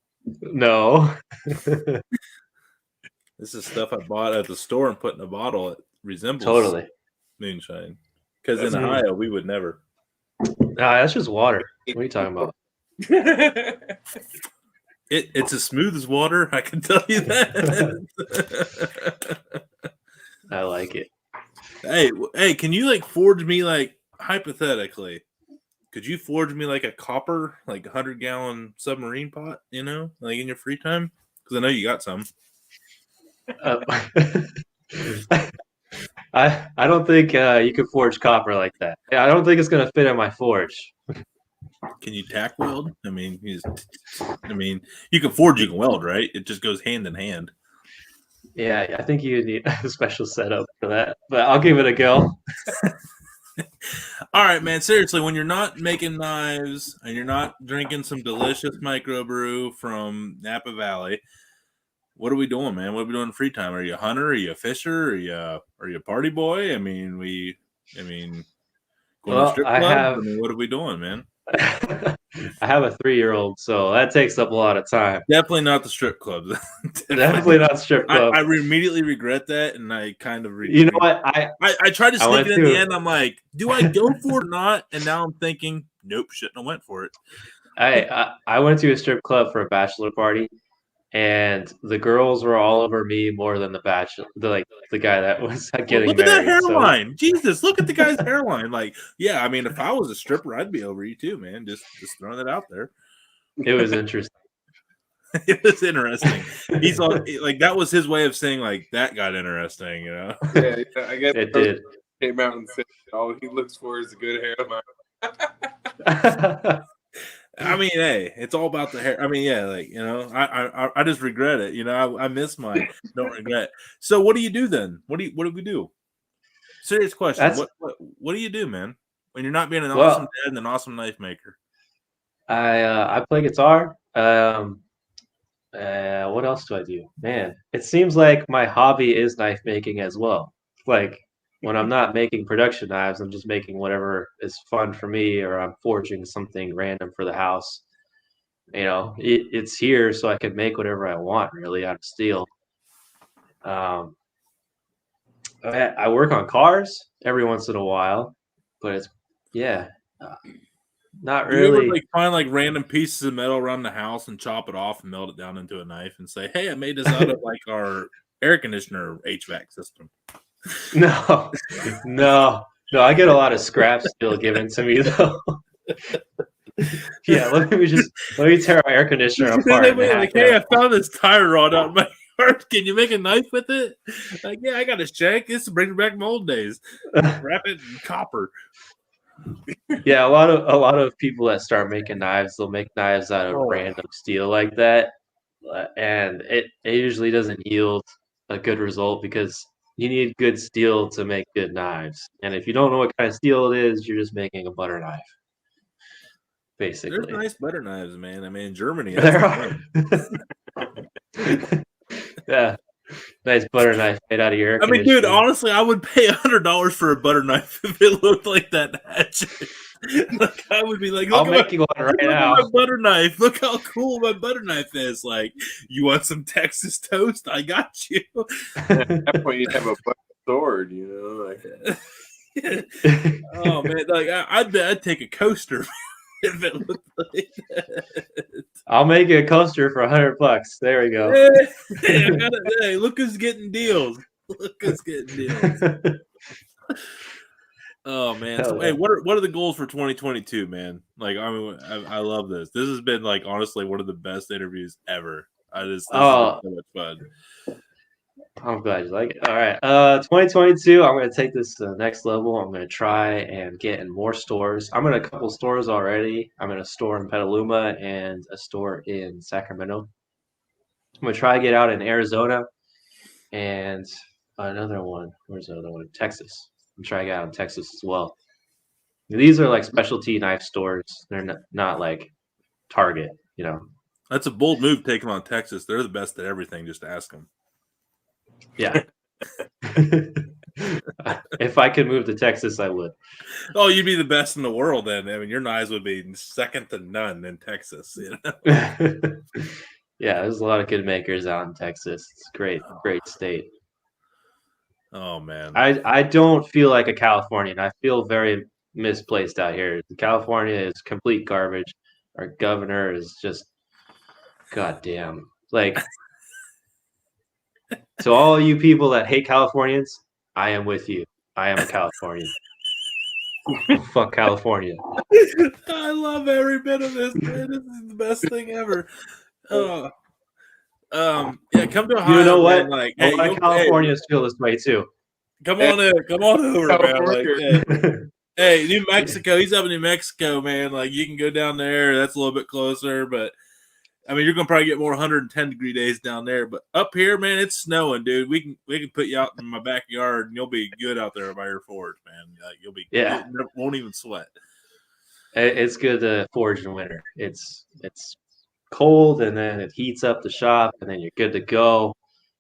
S3: No.
S1: this is stuff I bought at the store and put in a bottle. It resembles
S3: Totally.
S1: moonshine. Because in
S2: That's
S1: Ohio, we would never.
S3: No, that's just water. What are you talking about?
S1: It's as smooth as water. I can tell you that.
S3: I like it.
S1: Hey, can you like forge me like hypothetically? Could you forge me like a copper, like 100-gallon submarine pot? You know, like in your free time? Because I know you got some.
S3: I don't think you could forge copper like that. Yeah, I don't think it's gonna fit in my forge.
S1: Can you tack weld? I mean, you can forge, you can weld, right? It just goes hand in hand.
S3: Yeah, I think you need a special setup for that. But I'll give it a go.
S1: All right, man. Seriously, when you're not making knives and you're not drinking some delicious microbrew from Napa Valley, what are we doing, man? What are we doing in free time? Are you a hunter? Are you a fisher? Are you a party boy? I mean, going to strip clubs? What are we doing, man?
S3: I have a 3-year-old, so that takes up a lot of time.
S1: Definitely not the strip clubs.
S3: Definitely not strip club.
S1: I immediately regret that, and I kind of
S3: You know what?
S1: I tried to sneak it in the end. I'm like, do I go for it or not? And now I'm thinking, nope, shouldn't have went for it.
S3: I went to a strip club for a bachelor party, and the girls were all over me more than the bachelor, the guy that was
S1: Well,
S3: getting
S1: look at that
S3: married. So
S1: hairline. Jesus, look at the guy's hairline. Like, yeah, I mean, if I was a stripper, I'd be over you too, man. Just throwing it out there.
S3: it was interesting.
S1: It was interesting. He's all, like, that was his way of saying, like, that got interesting, you know?
S2: Yeah, I guess
S3: It did.
S2: came out and said all he looks for is a good hairline.
S1: I mean, hey, it's all about the hair. I mean, yeah, like, you know, I just regret it. You know, I miss mine. Don't regret. So what do you do then? What do we do? Serious question.
S3: That's
S1: What do you do, man? When you're not being an
S3: well,
S1: awesome dad and an awesome knife maker?
S3: I play guitar. What else do I do? Man, it seems like my hobby is knife making as well. Like when I'm not making production knives, I'm just making whatever is fun for me, or I'm forging something random for the house. You know, it's here so I can make whatever I want really out of steel. Um, I work on cars every once in a while, but it's yeah, uh, not
S1: Do you ever
S3: really.
S1: like find like random pieces of metal around the house and chop it off and melt it down into a knife and say, "Hey, I made this out of like our air conditioner HVAC system."
S3: No, no, no. I get a lot of scrap steel given to me though. Yeah, let me tear my air conditioner apart
S1: They'll
S3: and
S1: be
S3: hack
S1: like,
S3: it
S1: "Hey,
S3: up.
S1: I found this tire rod out in my yard. Can you make a knife with it?" Like, yeah, I got a shank. This brings back my old days. Wrap it in copper.
S3: Yeah, a lot of people that start making knives, they'll make knives out of
S1: Oh,
S3: random steel like that, and it usually doesn't yield a good result because you need good steel to make good knives. And if you don't know what kind of steel it is, you're just making a butter knife,
S1: there's
S3: basically.
S1: nice butter knives, man. I mean, in Germany, that's
S3: There
S1: the
S3: are.
S1: thing.
S3: Yeah, nice butter knife made out of your air
S1: I mean, dude,
S3: conditioning.
S1: honestly, I would pay $100 for a butter knife if it looked like that hatchet. Like, I would be like,
S3: I'll
S1: look
S3: make you one right
S1: at
S3: now.
S1: my butter knife. Look how cool my butter knife is. Like, you want some Texas toast? I got you.
S2: At that point, you'd have a butt sword, you know. Like,
S1: Oh man, like I'd bet I'd take a coaster if it looked like that.
S3: I'll make you a coaster for $100. There we go.
S1: Hey, I got it. Hey, look who's getting deals. Look who's getting deals. Oh man. So
S3: Hell
S1: hey,
S3: yeah.
S1: what are the goals for 2022, man? Like, I mean, I love this. This has been like honestly one of the best interviews ever. This has been
S3: Oh,
S1: so much fun.
S3: I'm glad you like it. All right. 2022, I'm going to take this to the next level. I'm going to try and get in more stores. I'm in a couple stores already. I'm in a store in Petaluma and a store in Sacramento. I'm going to try to get out in Arizona and another one. Where's the other one? Texas. I'm trying to get out in Texas as well. These are like specialty knife stores. They're not like Target, you know.
S1: That's a bold move taking on Texas. They're the best at everything. Just ask them.
S3: Yeah. If I could move to Texas, I would.
S1: Oh, you'd be the best in the world then. I mean, your knives would be second to none in Texas. You know?
S3: Yeah, there's a lot of good makers out in Texas. It's great state.
S1: Oh man.
S3: I don't feel like a Californian. I feel very misplaced out here. California is complete garbage. Our governor is just goddamn. Like, to all you people that hate Californians, I am with you. I am a Californian. Fuck California.
S1: I love every bit of this, man. This is the best thing ever. Yeah, come to Ohio,
S3: You know what?
S1: man. Like,
S3: A
S1: hey,
S3: lot of Californians feel this way too.
S1: come on over, man. Like,
S2: California.
S1: hey, New Mexico. He's up in New Mexico, man. Like, you can go down there. That's a little bit closer, but I mean, you're gonna probably get more 110-degree days down there. But up here, man, it's snowing, dude. We can put you out in my backyard, and you'll be good out there by your forge, man. Like, you'll be,
S3: Yeah.
S1: you won't even sweat.
S3: It's good to forge in winter. It's cold, and then it heats up the shop, and then you're good to go.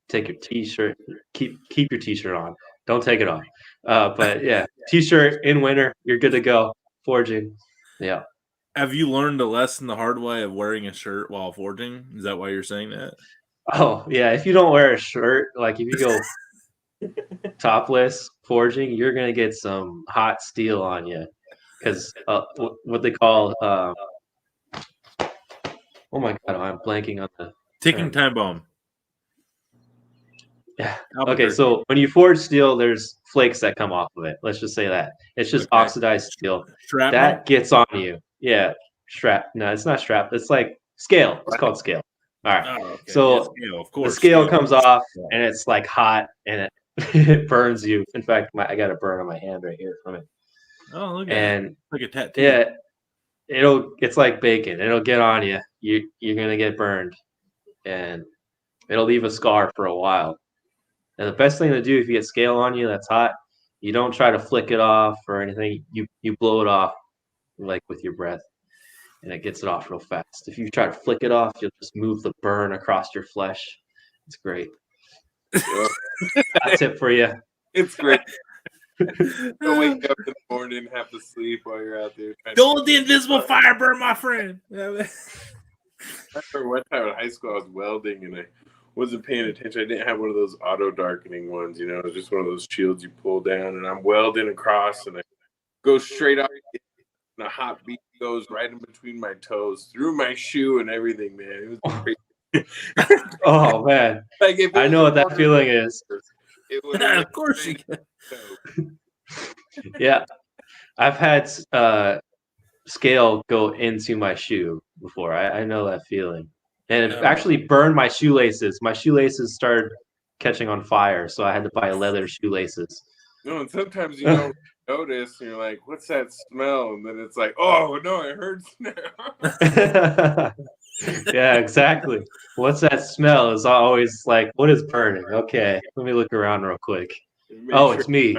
S3: Take your t-shirt, keep your t-shirt on. Don't take it off. But yeah, t-shirt in winter, you're good to go. Forging, yeah.
S1: Have you learned a lesson the hard way of wearing a shirt while forging? Is that why you're saying that?
S3: Oh yeah, if you don't wear a shirt, like if you go topless forging, you're gonna get some hot steel on you, because what they call oh my god, I'm blanking on the
S1: Ticking time bomb.
S3: Yeah.
S1: Albuquerque.
S3: Okay, so when you forge steel, there's flakes that come off of it. Let's just say that. It's just
S1: Okay.
S3: oxidized steel.
S1: Shrapnel?
S3: That gets on you. Yeah. Strap. No, it's not strap. It's like scale. It's called scale. All right.
S1: Oh, okay.
S3: So
S1: yeah, scale, of
S3: the
S1: course.
S3: scale comes off
S1: Yeah.
S3: and it's like hot and it, it burns you. In fact, I got a burn on my hand right here from it.
S1: Oh, look at that.
S3: And
S1: Like a tattoo.
S3: yeah, it's like bacon. It'll get on you. You're gonna get burned. And it'll leave a scar for a while. And the best thing to do if you get scale on you that's hot, you don't try to flick it off or anything. You blow it off like with your breath, and it gets it off real fast. If you try to flick it off, you'll just move the burn across your flesh. It's great. That's it for you.
S2: It's great. Don't wake up in the morning and have to sleep while you're out there.
S1: Don't let the invisible fire burn, my friend.
S2: I remember one time in high school I was welding and I wasn't paying attention. I didn't have one of those auto darkening ones, you know, it was just one of those shields you pull down, and I'm welding across and I go straight up and a hot beat goes right in between my toes, through my shoe and everything, man. It was crazy.
S3: Oh man.
S2: Like if
S3: I know what that feeling is.
S2: It would
S1: Of course you can.
S3: Yeah. I've had scale go into my shoe before. I know that feeling. And it actually burned my shoelaces. My shoelaces started catching on fire, so I had to buy leather shoelaces.
S2: No, and sometimes you don't notice, and you're like, "What's that smell?" And then it's like, "Oh no, it hurts now."
S3: Yeah, exactly. What's that smell? Is always like, what is burning? Okay, let me look around real quick. Oh, it's me.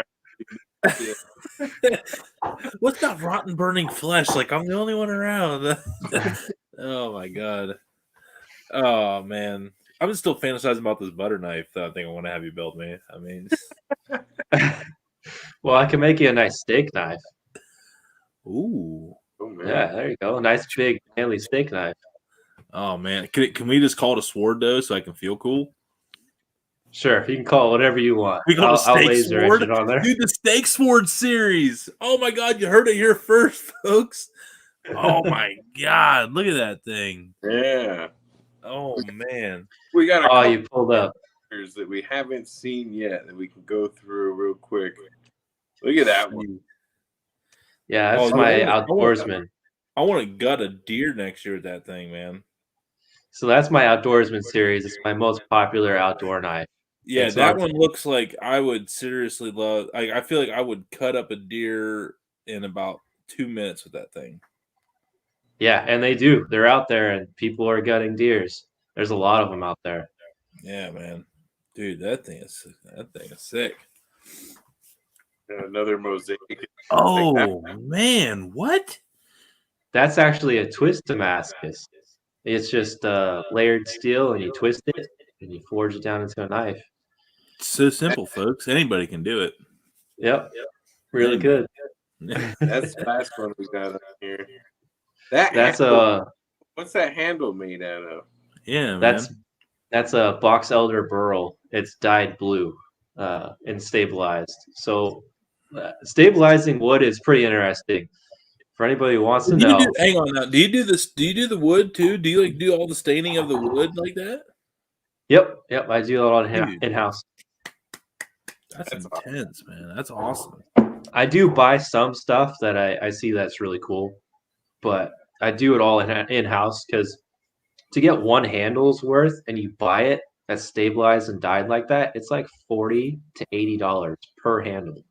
S1: What's that rotten burning flesh? Like I'm the only one around. Oh my god. Oh man. I'm still fantasizing about this butter knife that I think I want to have you build me. I mean
S3: Well, I can make you a nice steak knife.
S1: ooh.
S2: Oh, man.
S3: Yeah, there you go. Nice big manly steak knife.
S1: Oh man. Can we just call it a sword though so I can feel cool?
S3: Sure, you can call it whatever you want.
S1: We got a
S3: I'll
S1: steak
S3: laser etch
S1: sword.
S3: it on there.
S1: Dude, the steak sword series. Oh my god, you heard it here first, folks. Oh my god, look at that thing.
S2: Yeah.
S1: Oh man.
S2: We got a
S3: Oh,
S2: couple
S3: you pulled up.
S2: pictures that we haven't seen yet that we can go through real quick. Look at that one.
S3: Yeah, that's
S1: Oh,
S3: my
S1: I want-
S3: outdoorsman.
S1: I want to gut a deer next year with that thing, man.
S3: So that's my outdoorsman series. It's my most popular outdoor knife.
S1: Yeah,
S3: It's
S1: that
S3: on-
S1: one looks like I would seriously love. I feel like I would cut up a deer in about 2 minutes with that thing.
S3: Yeah, and they do. They're out there, and people are gutting deers. There's a lot of them out there.
S1: Yeah, man, dude, that thing is sick.
S2: And another mosaic.
S1: Oh man, what?
S3: That's actually a twist Damascus. It's just layered steel, and you twist it, and you forge it down into a knife.
S1: It's so simple, folks. Anybody can do it.
S3: Yep, really good.
S2: That's the last one we got on here.
S3: That's
S2: handle, what's that handle made out of?
S1: Yeah, man.
S3: That's a box elder burl. It's dyed blue and stabilized. So stabilizing wood is pretty interesting. For anybody who wants to know,
S1: Hang on now. Do you do this? Do you do the wood too? Do you like do all the staining of the wood like that?
S3: Yep, I do it all
S1: Dude.
S3: in house.
S1: That's intense, man. That's awesome.
S3: I do buy some stuff that I see that's really cool, but I do it all in house because to get one handle's worth and you buy it that's stabilized and dyed like that, it's like $40 to $80 per handle.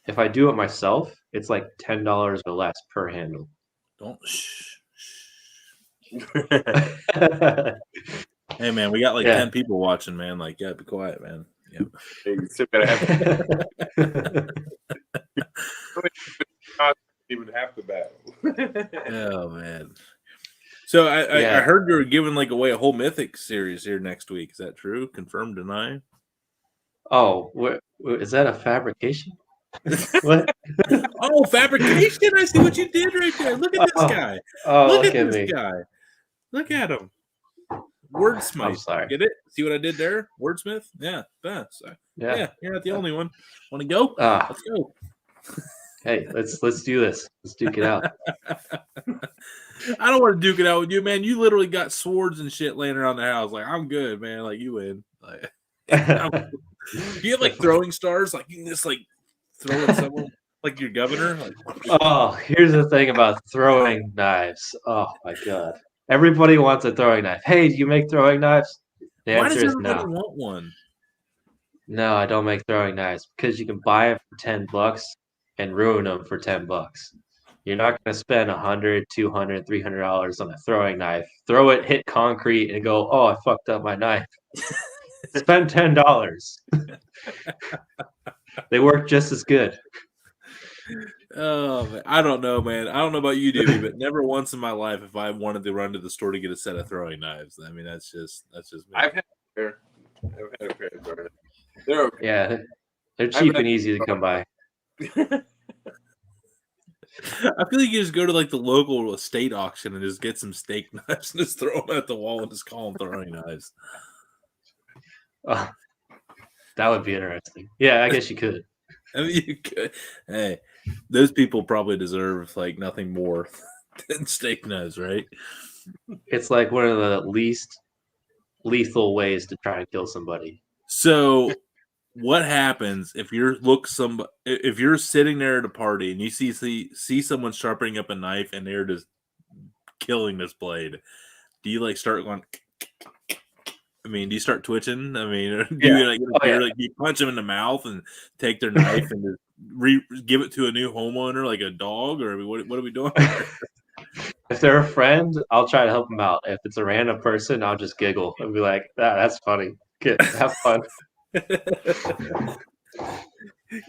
S3: If I do it myself, it's like $10 or less per handle.
S1: Don't. Hey, man, we got like 10 people watching, man. Like, yeah, be quiet, man. Yep.
S2: You still gotta have even half the battle.
S1: Oh man. So I heard you were giving like away a whole Mythic series here next week. Is that true? Confirm, deny?
S3: Oh, is that a fabrication? What?
S1: Oh, fabrication! I see what you did right there. Look at this guy.
S3: Oh,
S1: Look at
S3: me.
S1: this guy. Look at him. Wordsmith.
S3: I'm sorry.
S1: Get it? See what I did there? Wordsmith? Yeah. Yeah, you're not the only one. Want to go?
S3: Ah.
S1: Let's go.
S3: Hey, let's do this. Let's duke it out.
S1: I don't want to duke it out with you, man. You literally got swords and shit laying around the house. Like, I'm good, man. Like, you win. Like, do you have like throwing stars? Like, you can just like throw at someone like your governor. Like,
S3: Oh, here's the thing about throwing knives. Oh my god. Everybody wants a throwing knife. Hey, do you make throwing knives? The
S1: why
S3: answer
S1: does
S3: is
S1: everybody
S3: no.
S1: want one?
S3: No, I don't make throwing knives because you can buy it for $10 and ruin them for $10. You're not going to spend $100, $200, $300 on a throwing knife. Throw it, hit concrete, and go, oh, I fucked up my knife. Spend $10. They work just as good.
S1: Oh, man. I don't know, man. I don't know about you, Doobie, but never once in my life if I wanted to run to the store to get a set of throwing knives. I mean, that's just me.
S2: I've had a pair. I've had a pair of throwing knives. They're okay.
S3: Yeah, they're cheap and easy to come by.
S1: I feel like you just go to like the local estate auction and just get some steak knives and just throw them at the wall and just call them throwing knives.
S3: Oh, that would be interesting. Yeah, I guess you could.
S1: I mean, you could. Hey, those people probably deserve like nothing more than steak knives, right?
S3: It's like one of the least lethal ways to try and kill somebody.
S1: So, what happens if if you're sitting there at a party and you see someone sharpening up a knife and they're just killing this blade? Do you like start going? I mean, do you start twitching? I mean, do you like do you punch them in the mouth and take their knife and just give it to a new homeowner like a dog, or what are we doing?
S3: If they're a friend, I'll try to help them out. If it's a random person, I'll just giggle and be like, that's funny. Good, have fun.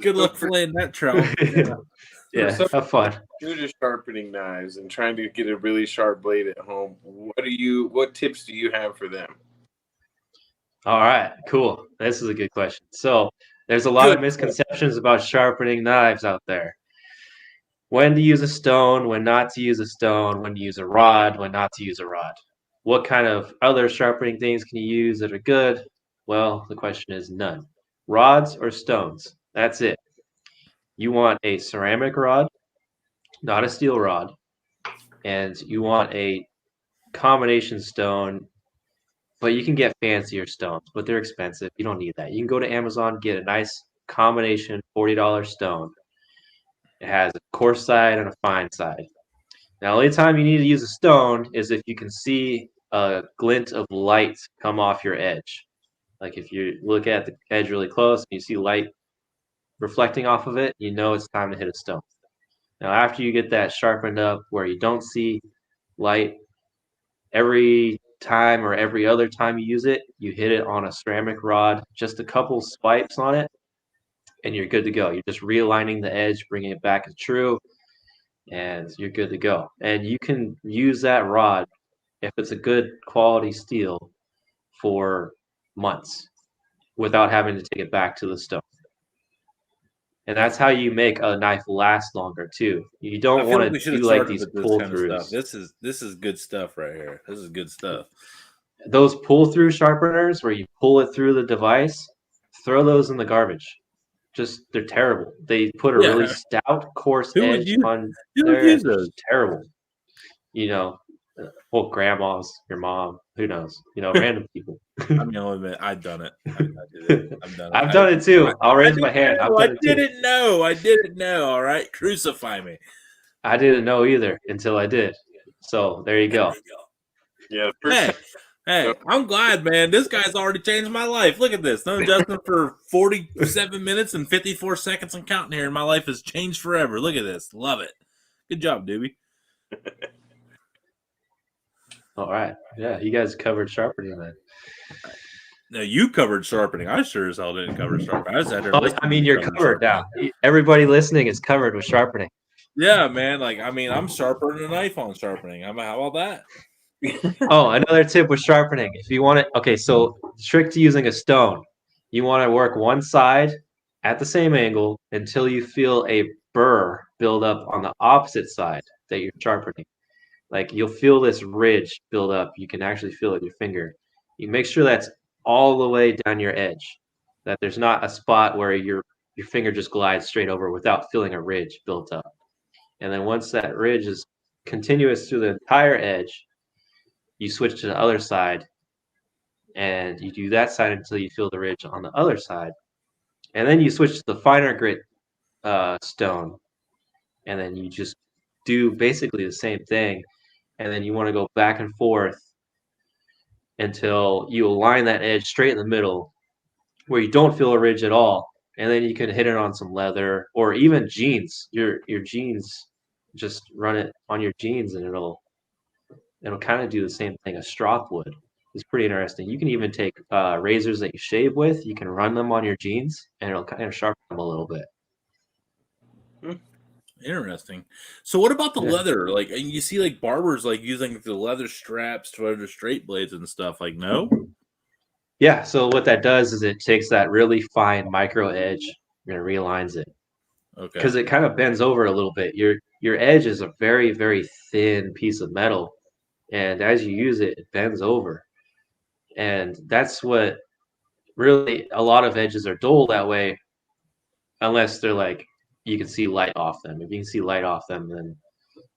S1: Good luck filleting that trout.
S3: Yeah, have fun.
S2: New to sharpening knives and trying to get a really sharp blade at home, what tips do you have for them?
S3: All right, cool. This is a good question. So there's a lot of misconceptions about sharpening knives out there. When to use a stone, when not to use a stone, when to use a rod, when not to use a rod. What kind of other sharpening things can you use that are good? Well, the question is none. Rods or stones? That's it. You want a ceramic rod, not a steel rod, and you want a combination stone, but you can get fancier stones, but they're expensive. You don't need that. You can go to Amazon, get a nice combination $40 stone. It has a coarse side and a fine side. Now, the only time you need to use a stone is if you can see a glint of light come off your edge. Like if you look at the edge really close and you see light reflecting off of it, you know it's time to hit a stone. Now, after you get that sharpened up where you don't see light, every time or every other time you use it, you hit it on a ceramic rod, just a couple swipes on it, and you're good to go. You're just realigning the edge, bringing it back to true, and you're good to go. And you can use that rod, if it's a good quality steel, for months without having to take it back to the stone. And that's how you make a knife last longer too. You don't want to do like these pull-throughs.
S1: This is good stuff right here. This is good stuff.
S3: Those pull-through sharpeners where you pull it through the device, throw those in the garbage. Just they're terrible. They put a really stout, coarse edge on there. It's just terrible. You know, well, grandmas, your mom, who knows? You know, random people.
S1: I'm gonna admit, I've done it. I did it. I've done it.
S3: I've done it too. I'll raise my hand.
S1: I didn't know. I didn't know. All right, crucify me.
S3: I didn't know either until I did. So there you go.
S2: Yeah.
S1: Hey, I'm glad, man. This guy's already changed my life. Look at this. No adjustment for 47 minutes and 54 seconds and counting here, and my life has changed forever. Look at this. Love it. Good job, Doobie.
S3: All right. Yeah, you guys covered sharpening then.
S1: No, you covered sharpening. I sure as hell didn't cover sharpening. I was out there.
S3: I mean, you're covered now. Everybody listening is covered with sharpening.
S1: Yeah, man. Like, I mean, I'm sharper than a knife on sharpening. How about that?
S3: Oh, another tip with sharpening. If you want it, okay, so trick to using a stone. You want to work one side at the same angle until you feel a burr build up on the opposite side that you're sharpening. Like you'll feel this ridge build up. You can actually feel it with your finger. You make sure that's all the way down your edge, that there's not a spot where you're your finger just glides straight over without feeling a ridge built up. And then once that ridge is continuous through the entire edge, you switch to the other side, and you do that side until you feel the ridge on the other side. And then you switch to the finer grit stone, and then you just do basically the same thing. And then you want to go back and forth until you align that edge straight in the middle where you don't feel a ridge at all. And then you can hit it on some leather or even jeans. Your jeans, just run it on your jeans and it'll kind of do the same thing a strop would. It's pretty interesting. You can even take razors that you shave with, you can run them on your jeans and it'll kind of sharpen them a little bit.
S1: Interesting. So what about the leather? Like, you see like barbers like using the leather straps for their straight blades and stuff. Like, no?
S3: Yeah, so what that does is it takes that really fine micro edge and realigns it.
S1: Okay.
S3: Because it kind of bends over a little bit. Your edge is a very, very thin piece of metal. And as you use it, it bends over. And that's what really a lot of edges are dull that way, unless they're like you can see light off them. If you can see light off them, then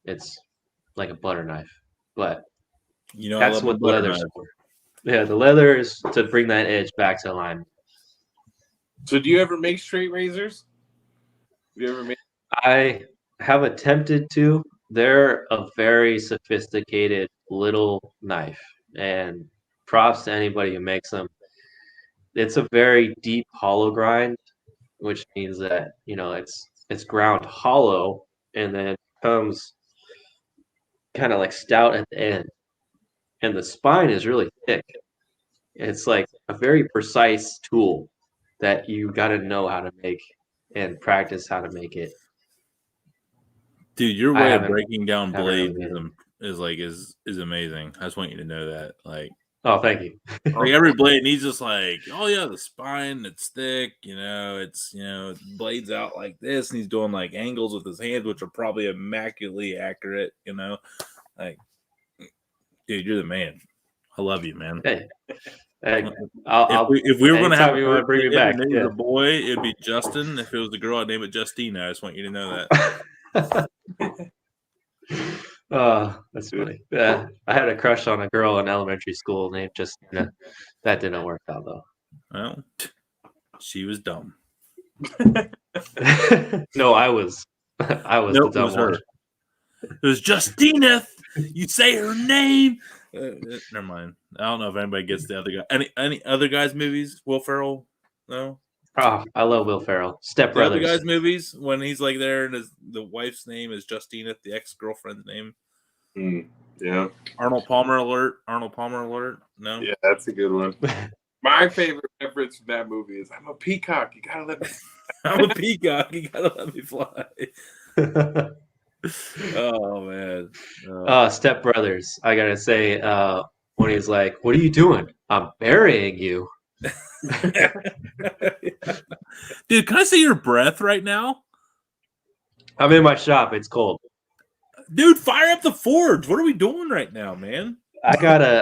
S3: it's like a butter knife. But that's what the leather's for. Yeah, the leather is to bring that edge back to alignment.
S2: So do you ever make straight razors?
S3: I have attempted to. They're a very sophisticated little knife, and props to anybody who makes them. It's a very deep hollow grind, which means that it's ground hollow and then comes kind of like stout at the end, and the spine is really thick. It's like a very precise tool that you got to know how to make and practice how to make it.
S1: Dude, your way of breaking down blades is amazing. I just want you to know that. Like,
S3: oh, thank you.
S1: Like every blade needs just like, oh yeah, the spine, it's thick, it's blades out like this, and he's doing like angles with his hands, which are probably immaculately accurate, Like, dude, you're the man. I love you, man.
S3: Hey,
S1: if we were gonna have
S3: to bring me back,
S1: a boy, it'd be Justin. If it was a girl, I'd name it Justina. I just want you to know that.
S3: Oh, that's funny. Yeah, I had a crush on a girl in elementary school named Justina. That didn't work out though.
S1: Well, she was dumb.
S3: No, I was. The dumb one.
S1: Her. It was Justina. You say her name. Never mind. I don't know if anybody gets the other guy. Any other guys' movies? Will Ferrell? No.
S3: Oh, I love Will Ferrell. Step Brothers.
S1: The other guys' movies when he's like there and the wife's name is Justina, the ex-girlfriend's name.
S2: Yeah.
S1: Arnold Palmer alert. No.
S2: Yeah, that's a good one. My favorite reference from that movie is I'm a peacock. You gotta let me.
S1: I'm a peacock. You gotta let me fly. Oh man.
S3: Step Brothers. I gotta say, when he's like, "What are you doing? I'm burying you."
S1: Dude, can I see your breath right now?
S3: I'm in my shop. It's cold.
S1: Dude, fire up the forge. What are we doing right now, man?
S3: I got a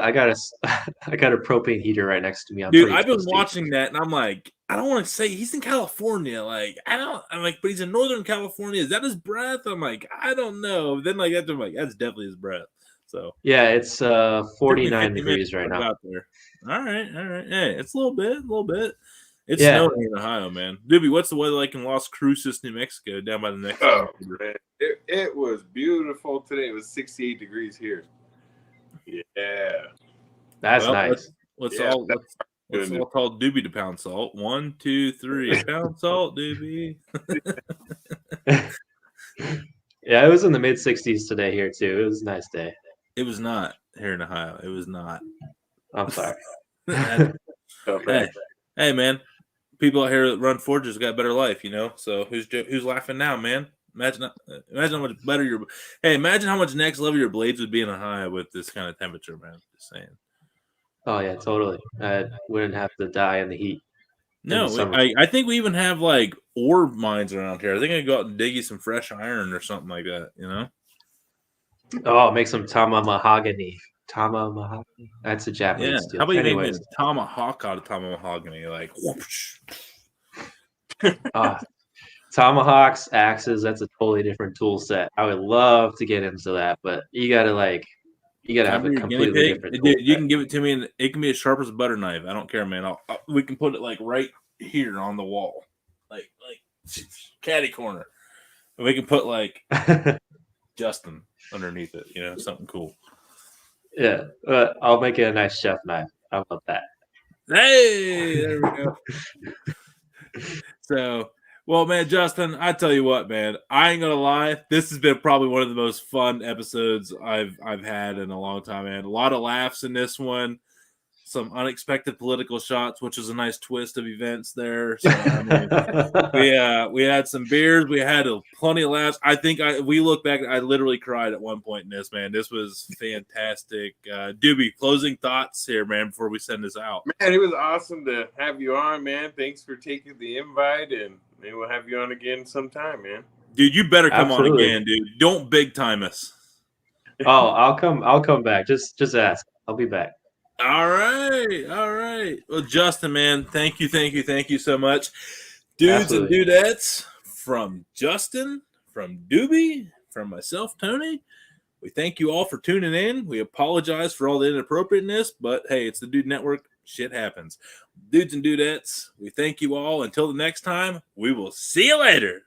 S3: propane heater right next to me.
S1: Dude, I've been watching that and I'm like, I don't want to say he's in California. Like, I'm like, but he's in Northern California. Is that his breath? I'm like, I don't know. Then like I'm like, that's definitely his breath. So
S3: yeah, it's 49 degrees right now.
S1: Out there. All right. Hey, it's a little bit. It's snowing in Ohio, man. Doobie, what's the weather like in Las Cruces, New Mexico, down by the next?
S2: Oh, man. It was beautiful today. It was 68 degrees here. Yeah,
S3: that's nice.
S1: Let's all call Doobie to pound salt. 1, 2, 3, pound salt, Doobie.
S3: Yeah, it was in the mid 60s today here too. It was a nice day.
S1: It was not here in Ohio. It was not.
S3: I'm sorry.
S1: Hey, man. People out here that run forges got a better life, So who's laughing now, man? Imagine how much better your. Hey, imagine how much next level your blades would be in Ohio with this kind of temperature, man. Just saying.
S3: Oh yeah, totally. I wouldn't have to die in the heat.
S1: No, I think we even have like ore mines around here. I think I go out and dig you some fresh iron or something like that.
S3: Oh, make some Tama mahogany. That's a Japanese steel.
S1: How about you make a tomahawk out of Tama mahogany? Like, whoosh.
S3: Tomahawks, axes, that's a totally different tool set. I would love to get into that, but you gotta
S1: Can I
S3: have a
S1: be your guinea
S3: completely
S1: pig?
S3: different tool
S1: Dude, you
S3: set.
S1: can give it to me, and it can be as sharp as a butter knife. I don't care, man. We can put it like right here on the wall, like catty corner. And we can put like Justin underneath it. You know, something cool.
S3: Yeah, I'll make it a nice chef knife. How about that?
S1: Hey, there we go. So, well, man, Justin, I tell you what, man, I ain't gonna lie. This has been probably one of the most fun episodes I've had in a long time, man. A lot of laughs in this one. Some unexpected political shots, which is a nice twist of events there. So, I mean, we had some beers, we had plenty of laughs. I think we look back, I literally cried at one point in this, man. This was fantastic. Doobie, closing thoughts here, man, before we send this out.
S2: Man, it was awesome to have you on, man. Thanks for taking the invite, and maybe we'll have you on again sometime, man.
S1: Dude, you better come on
S3: Absolutely.
S1: again, dude. Don't big time us.
S3: Oh, I'll come back. Just ask. I'll be back.
S1: All right. Well, Justin, man, thank you so much. Dudes
S3: Absolutely.
S1: and dudettes, from Justin, from Doobie, from myself, Tony, we thank you all for tuning in. We apologize for all the inappropriateness, but hey, it's the Dude Network. Shit happens. Dudes and dudettes, we thank you all. Until the next time, we will see you later.